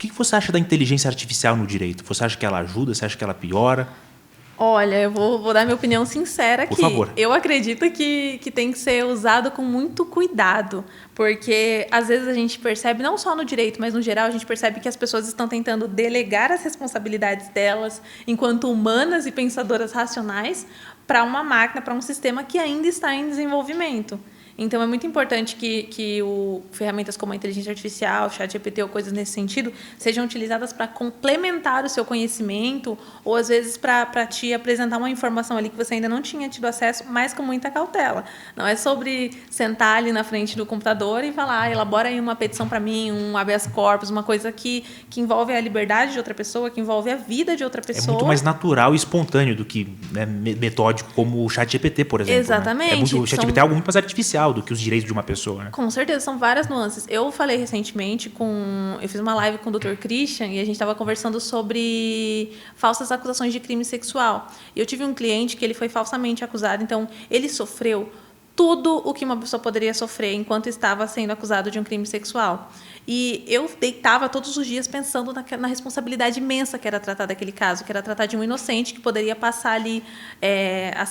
que você acha da inteligência artificial no direito? Você acha que ela ajuda? Você acha que ela piora? Olha, eu vou dar minha opinião sincera aqui. Por favor. Eu acredito que tem que ser usado com muito cuidado, porque às vezes a gente percebe, não só no direito, mas no geral, a gente percebe que as pessoas estão tentando delegar as responsabilidades delas, enquanto humanas e pensadoras racionais, para uma máquina, para um sistema que ainda está em desenvolvimento. Então, é muito importante que ferramentas como a inteligência artificial, ChatGPT ou coisas nesse sentido, sejam utilizadas para complementar o seu conhecimento ou, às vezes, para te apresentar uma informação ali que você ainda não tinha tido acesso, mas com muita cautela. Não é sobre sentar ali na frente do computador e falar, elabora aí uma petição para mim, um habeas corpus, uma coisa que envolve a liberdade de outra pessoa, que envolve a vida de outra pessoa. É muito mais natural e espontâneo do que, né, metódico, como o ChatGPT, por exemplo. Exatamente. Né? O ChatGPT é algo muito mais artificial do que os direitos de uma pessoa, né? Com certeza, são várias nuances. Eu falei recentemente eu fiz uma live com o Dr. Christian e a gente estava conversando sobre falsas acusações de crime sexual. E eu tive um cliente que ele foi falsamente acusado, então ele sofreu tudo o que uma pessoa poderia sofrer enquanto estava sendo acusado de um crime sexual. E eu deitava todos os dias pensando na responsabilidade imensa que era tratar daquele caso, que era tratar de um inocente que poderia passar ali...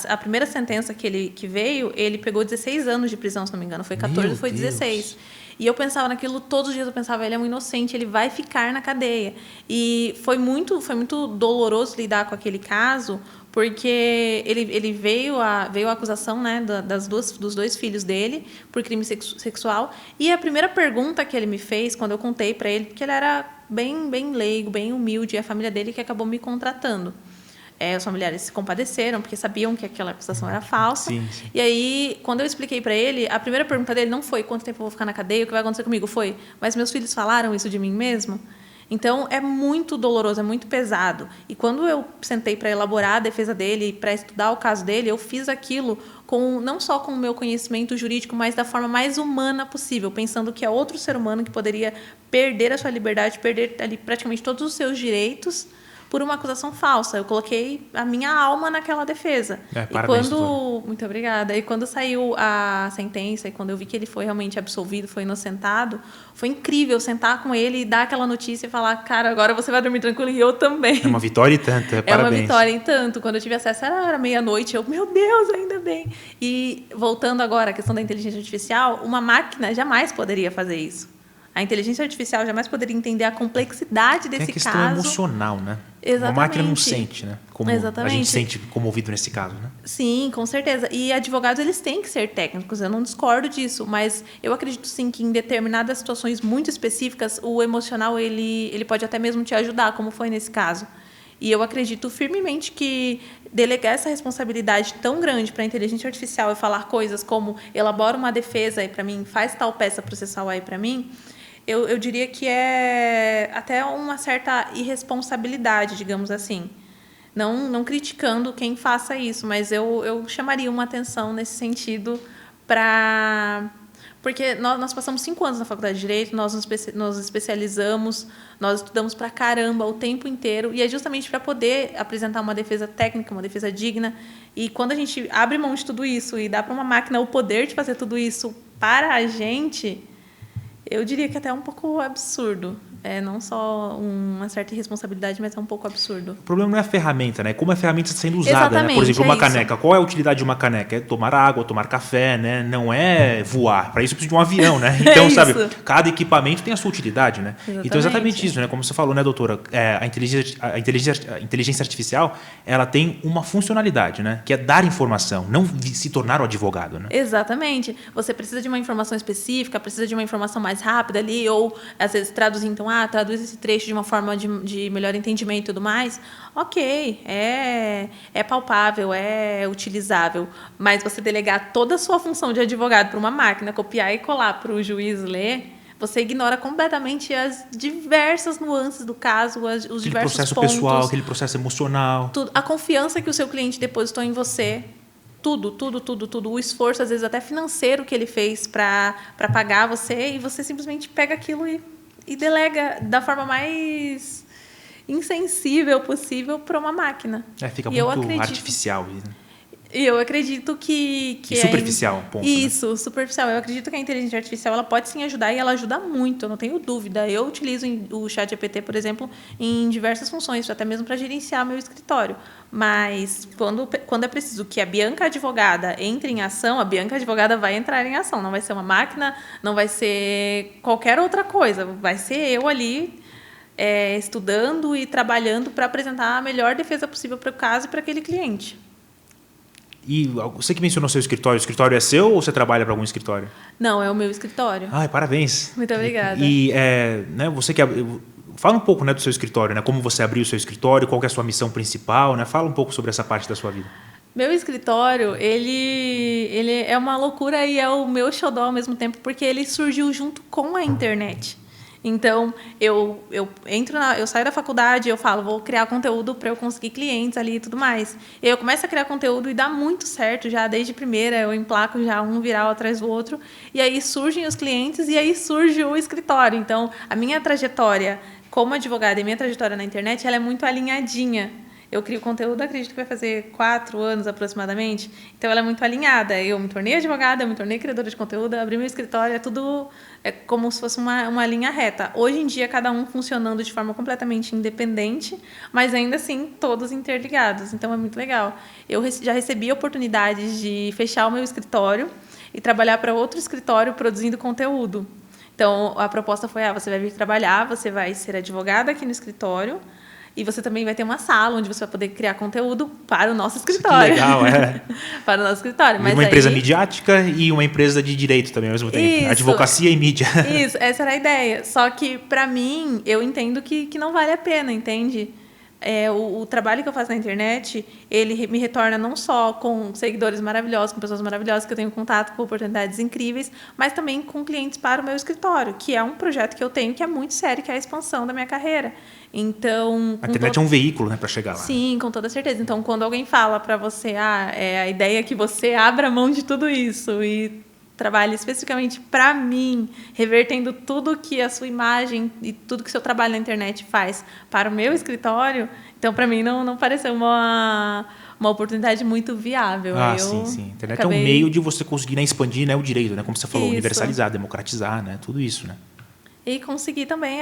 a primeira sentença que veio, ele pegou 16 anos de prisão, se não me engano. Foi 14, foi 16. E eu pensava naquilo todos os dias, eu pensava, ele é um inocente, ele vai ficar na cadeia. E foi muito doloroso lidar com aquele caso, porque ele veio a acusação, né, dos dois filhos dele por crime sexual. E a primeira pergunta que ele me fez, quando eu contei para ele, porque ele era bem leigo, bem humilde, e a família dele que acabou me contratando. Os familiares se compadeceram, porque sabiam que aquela acusação era falsa. Sim, sim. E aí, quando eu expliquei para ele, a primeira pergunta dele não foi quanto tempo eu vou ficar na cadeia, o que vai acontecer comigo, foi, mas meus filhos falaram isso de mim mesmo? Então, é muito doloroso, é muito pesado. E quando eu sentei para elaborar a defesa dele, para estudar o caso dele, eu fiz aquilo não só com o meu conhecimento jurídico, mas da forma mais humana possível, pensando que é outro ser humano que poderia perder a sua liberdade, perder ali praticamente todos os seus direitos por uma acusação falsa. Eu coloquei a minha alma naquela defesa. Parabéns, muito obrigada. E quando saiu a sentença, e quando eu vi que ele foi realmente absolvido, foi inocentado, foi incrível sentar com ele e dar aquela notícia e falar, cara, agora você vai dormir tranquilo e eu também. É uma vitória e tanto, parabéns. É uma vitória e tanto. Quando eu tive acesso, era meia-noite, meu Deus, ainda bem. E voltando agora à questão da inteligência artificial, uma máquina jamais poderia fazer isso. A inteligência artificial jamais poderia entender a complexidade desse caso. É questão emocional, né? Exatamente. Uma máquina não sente, né? Como Exatamente. A gente sente comovido nesse caso, né? Sim, com certeza. E advogados, eles têm que ser técnicos, eu não discordo disso, mas eu acredito sim que em determinadas situações muito específicas, o emocional ele pode até mesmo te ajudar, como foi nesse caso. E eu acredito firmemente que delegar essa responsabilidade tão grande para a inteligência artificial e falar coisas como elabora uma defesa aí para mim, faz tal peça processual aí para mim, eu diria que é até uma certa irresponsabilidade, digamos assim. Não criticando quem faça isso, mas eu chamaria uma atenção nesse sentido porque nós passamos 5 anos na faculdade de Direito, nós nos especializamos, nós estudamos pra caramba o tempo inteiro, e é justamente para poder apresentar uma defesa técnica, uma defesa digna. E quando a gente abre mão de tudo isso e dá para uma máquina o poder de fazer tudo isso para a gente, eu diria que até é um pouco absurdo. Não só uma certa irresponsabilidade, mas é um pouco absurdo. O problema não é a ferramenta, né? Como a ferramenta está sendo usada, né? Por exemplo, uma caneca. Qual é a utilidade de uma caneca? É tomar água, tomar café, né? Não é voar. Para isso precisa de um avião, né? Então, sabe, cada equipamento tem a sua utilidade, né? Exatamente. Então, exatamente isso, né? Como você falou, né, doutora? A inteligência artificial, ela tem uma funcionalidade, né? Que é dar informação, não se tornar o advogado, né? Exatamente. Você precisa de uma informação específica, precisa de uma informação mais rápida ali, ou às vezes traduzir, então, traduz esse trecho de uma forma de melhor entendimento e tudo mais. Ok, é palpável, é utilizável, mas você delegar toda a sua função de advogado para uma máquina, copiar e colar para o juiz ler, você ignora completamente as diversas nuances do caso, os diversos processo pontos. Pessoal, aquele processo emocional. Tudo, a confiança que o seu cliente depositou em você. Tudo. O esforço, às vezes até financeiro, que ele fez para pagar você, e você simplesmente pega aquilo e delega da forma mais insensível possível para uma máquina. Fica muito artificial. E eu acredito que superficial, ponto. Isso, né? Superficial. Eu acredito que a inteligência artificial ela pode sim ajudar e ela ajuda muito, eu não tenho dúvida. Eu utilizo o ChatGPT, por exemplo, em diversas funções, até mesmo para gerenciar meu escritório. Mas quando é preciso que a Bianca advogada entre em ação, a Bianca advogada vai entrar em ação. Não vai ser uma máquina, não vai ser qualquer outra coisa. Vai ser eu ali estudando e trabalhando para apresentar a melhor defesa possível para o caso e para aquele cliente. E você que mencionou seu escritório, o escritório é seu ou você trabalha para algum escritório? Não, é o meu escritório. Ai, parabéns. Muito obrigada. E né, você que fala um pouco, né, do seu escritório, né, como você abriu o seu escritório, qual que é a sua missão principal, né? Fala um pouco sobre essa parte da sua vida. Meu escritório, ele é uma loucura e é o meu xodó ao mesmo tempo, porque ele surgiu junto com a internet. Então, eu saio da faculdade, eu falo, vou criar conteúdo para eu conseguir clientes ali e tudo mais. E eu começo a criar conteúdo e dá muito certo já desde primeira, eu emplaco já um viral atrás do outro. E aí surgem os clientes e aí surge o escritório. Então, a minha trajetória como advogada e minha trajetória na internet, ela é muito alinhadinha. Eu crio conteúdo, acredito que vai fazer 4 anos aproximadamente. Então, ela é muito alinhada. Eu me tornei advogada, eu me tornei criadora de conteúdo, abri meu escritório, é tudo como se fosse uma linha reta. Hoje em dia, cada um funcionando de forma completamente independente, mas ainda assim, todos interligados. Então, é muito legal. Eu já recebi oportunidades de fechar o meu escritório e trabalhar para outro escritório produzindo conteúdo. Então, a proposta foi, você vai vir trabalhar, você vai ser advogada aqui no escritório, e você também vai ter uma sala onde você vai poder criar conteúdo para o nosso escritório. Que legal, para o nosso escritório. Mas uma empresa midiática e uma empresa de direito também ao mesmo tempo. Isso, advocacia e mídia. Isso, essa era a ideia. Só que, para mim, eu entendo que não vale a pena, entende? O trabalho que eu faço na internet, ele me retorna não só com seguidores maravilhosos, com pessoas maravilhosas que eu tenho contato com oportunidades incríveis, mas também com clientes para o meu escritório, que é um projeto que eu tenho que é muito sério, que é a expansão da minha carreira. Então, a internet é um veículo, né, para chegar lá. Sim, com toda certeza. Então, quando alguém fala para você, a ideia é que você abra mão de tudo isso e trabalhe especificamente para mim, revertendo tudo que a sua imagem e tudo que o seu trabalho na internet faz para o meu escritório, então, para mim, não pareceu uma oportunidade muito viável. Sim. A internet é um meio de você conseguir, né, expandir, né, o direito, né, como você falou, universalizar, democratizar, né, tudo isso, né? E conseguir também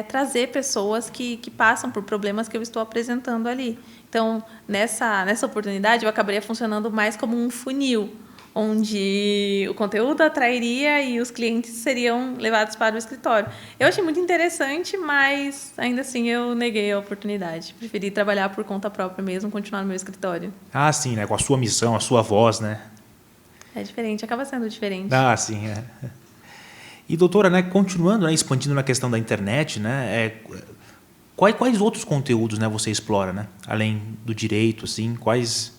trazer pessoas que passam por problemas que eu estou apresentando ali. Então, nessa oportunidade, eu acabaria funcionando mais como um funil, onde o conteúdo atrairia e os clientes seriam levados para o escritório. Eu achei muito interessante, mas ainda assim eu neguei a oportunidade. Preferi trabalhar por conta própria mesmo, continuar no meu escritório. Sim, né? Com a sua missão, a sua voz, né? É diferente, acaba sendo diferente. Sim, E, doutora, né, continuando, né, expandindo na questão da internet, né, quais outros conteúdos, né, você explora, né? Além do direito, assim, quais...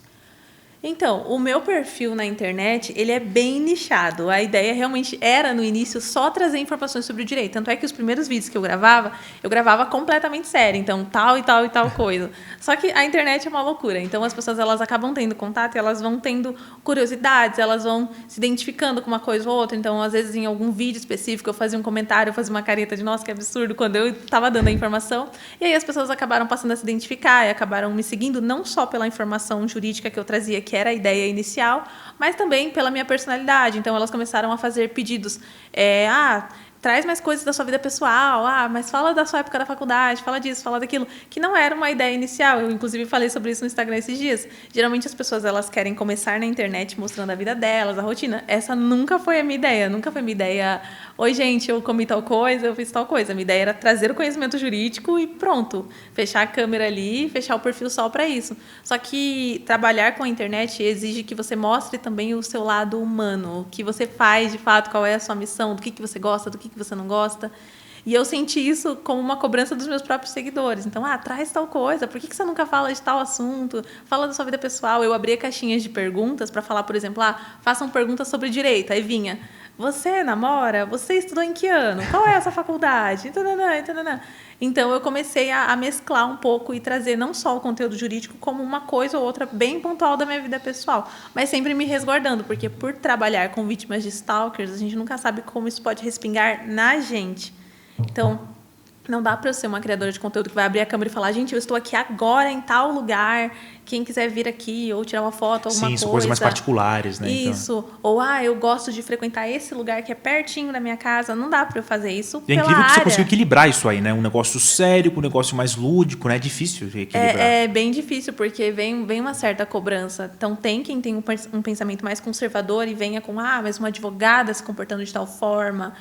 Então, o meu perfil na internet, ele é bem nichado. A ideia realmente era, no início, só trazer informações sobre o direito. Tanto é que os primeiros vídeos que eu gravava completamente sério. Então, tal e tal e tal coisa. Só que a internet é uma loucura. Então, as pessoas elas acabam tendo contato e elas vão tendo curiosidades, elas vão se identificando com uma coisa ou outra. Então, às vezes, em algum vídeo específico, eu fazia um comentário, eu fazia uma careta de, nossa, que absurdo, quando eu estava dando a informação. E aí as pessoas acabaram passando a se identificar e acabaram me seguindo, não só pela informação jurídica que eu trazia, que era a ideia inicial, mas também pela minha personalidade. Então, elas começaram a fazer pedidos. Traz mais coisas da sua vida pessoal, mas fala da sua época da faculdade, fala disso, fala daquilo, que não era uma ideia inicial. Eu, inclusive, falei sobre isso no Instagram esses dias. Geralmente, as pessoas elas querem começar na internet mostrando a vida delas, a rotina. Essa nunca foi a minha ideia. Nunca foi a minha ideia, oi, gente, eu comi tal coisa, eu fiz tal coisa. A minha ideia era trazer o conhecimento jurídico e pronto. Fechar a câmera ali, fechar o perfil só para isso. Só que trabalhar com a internet exige que você mostre também o seu lado humano, o que você faz, de fato, qual é a sua missão, do que você gosta, do que você não gosta. E eu senti isso como uma cobrança dos meus próprios seguidores. Então, traz tal coisa, por que você nunca fala de tal assunto? Fala da sua vida pessoal. Eu abria caixinhas de perguntas para falar, por exemplo, façam perguntas sobre direito. Aí vinha, você namora? Você estudou em que ano? Qual é essa faculdade? Então, eu comecei a mesclar um pouco e trazer não só o conteúdo jurídico, como uma coisa ou outra bem pontual da minha vida pessoal. Mas sempre me resguardando, porque por trabalhar com vítimas de stalkers, a gente nunca sabe como isso pode respingar na gente. Então, Não dá para eu ser uma criadora de conteúdo que vai abrir a câmera e falar, gente, eu estou aqui agora em tal lugar, quem quiser vir aqui ou tirar uma foto, alguma coisa. Sim, são coisas mais particulares, né? Isso. Então. Ou, eu gosto de frequentar esse lugar que é pertinho da minha casa. Não dá para eu fazer isso e é incrível que você conseguiu equilibrar isso aí, né? Um negócio sério com um negócio mais lúdico, né? É difícil de equilibrar. É bem difícil, porque vem uma certa cobrança. Então, tem quem tem um pensamento mais conservador e venha com, mas uma advogada se comportando de tal forma.